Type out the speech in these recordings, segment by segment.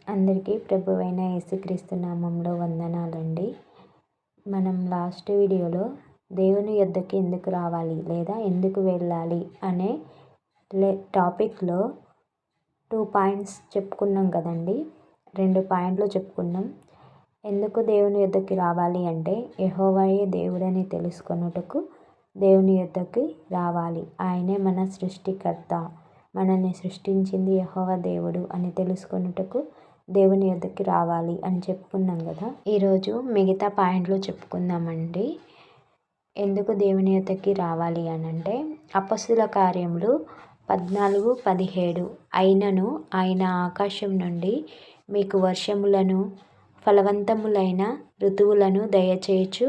అందరికీ ప్రభువైన యేసుక్రీస్తు నామంలో వందనాలండి. మనం లాస్ట్ వీడియోలో దేవుని యొద్దకి ఎందుకు రావాలి లేదా ఎందుకు వెళ్ళాలి అనే టాపిక్లో 2 పాయింట్స్ చెప్పుకున్నాం కదండి. 2 పాయింట్లు చెప్పుకున్నాం. ఎందుకు దేవుని యొద్దకి రావాలి అంటే యెహోవాయే దేవుడని తెలుసుకొనుటకు దేవుని యొద్దకి రావాలి. ఆయనే మన సృష్టికర్త, మనల్ని సృష్టించింది యెహోవా దేవుడు అని తెలుసుకొనుటకు దేవుని యొద్దకి రావాలి అని చెప్పుకున్నాం కదా. ఈరోజు మిగతా పాయింట్లు చెప్పుకుందామండి. ఎందుకు దేవుని యొద్దకి రావాలి అని అంటే అపొస్తలుల కార్యములు 14:17 అయినను ఆయన ఆకాశం నుండి మీకు వర్షములను ఫలవంతములైన ఋతువులను దయచేయుచు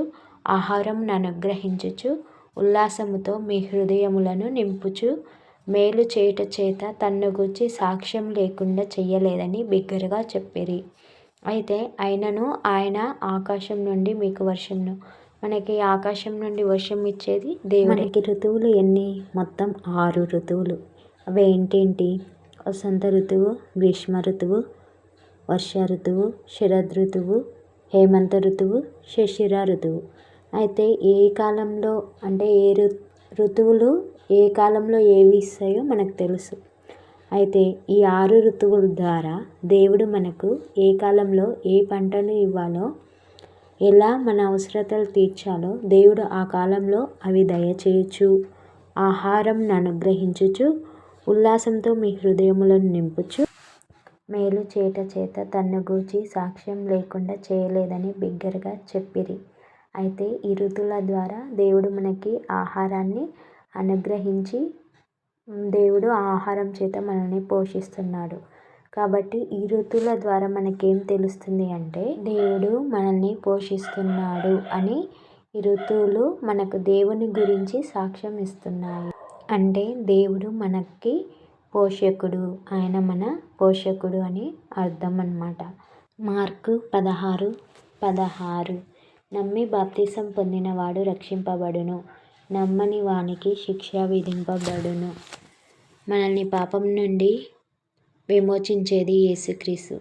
ఆహారమును అనుగ్రహించుచు ఉల్లాసముతో మీ హృదయములను నింపుచు మేలు చేయుట చేత తన్ను గూర్చి సాక్ష్యం లేకుండా చెయ్యలేదని బిగ్గరగా చెప్పిరి. అయితే అయినను ఆయన ఆకాశం నుండి మీకు వర్షమును, మనకి ఆకాశం నుండి వర్షం ఇచ్చేది దేవుడే. మనకి ఋతువులు ఎన్ని? మొత్తం 6 ఋతువులు. అవి ఏంటేంటి? వసంత ఋతువు, గ్రీష్మ ఋతువు, వర్ష ఋతువు, శరద్ ఋతువు, హేమంత ఋతువు, శిశిర ఋతువు. అయితే ఏ కాలంలో అంటే ఋతువులు ఏ కాలంలో ఏవి ఇస్తాయో మనకు తెలుసు. అయితే ఈ 6 ఋతువుల ద్వారా దేవుడు మనకు ఏ కాలంలో ఏ పంటను ఇవ్వాలో, ఎలా మన అవసరతలు తీర్చాలో దేవుడు ఆ కాలంలో అవి దయచేయచ్చు, ఆహారంను అనుగ్రహించుచు ఉల్లాసంతో మీ హృదయములను నింపుచు మేలు చేయుట చేత తన్ను గూర్చి సాక్ష్యం లేకుండా చేయలేదని బిగ్గరగా చెప్పిరి. అయితే ఈ ఋతువుల ద్వారా దేవుడు మనకి ఆహారాన్ని అనుగ్రహించి దేవుడు ఆ ఆహారం చేత మనల్ని పోషిస్తున్నాడు. కాబట్టి ఈ ఋతువుల ద్వారా మనకేం తెలుస్తుంది అంటే దేవుడు మనల్ని పోషిస్తున్నాడు అని ఈ ఋతువులు మనకు దేవుని గురించి సాక్ష్యం ఇస్తున్నాయి. అంటే దేవుడు మనకి పోషకుడు, ఆయన మన పోషకుడు అని అర్థం అన్నమాట. మార్కు 16:16 నమ్మి బాప్తిసం పొందినవాడు రక్షింపబడును, నమ్మని వానికి శిక్ష విధింపబడును. మనల్ని పాపం నుండి విమోచించేది యేసుక్రీస్తు.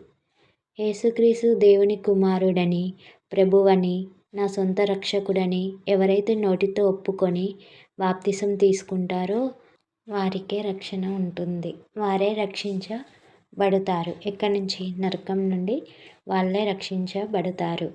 యేసుక్రీస్తు దేవుని కుమారుడని, ప్రభువని, నా సొంత రక్షకుడని ఎవరైతే నోటితో ఒప్పుకొని బాప్తిసం తీసుకుంటారో వారికే రక్షణ ఉంటుంది. వారే రక్షించబడతారు. ఎక్కడి నుంచి? నరకం నుండి వాళ్ళే రక్షించబడతారు.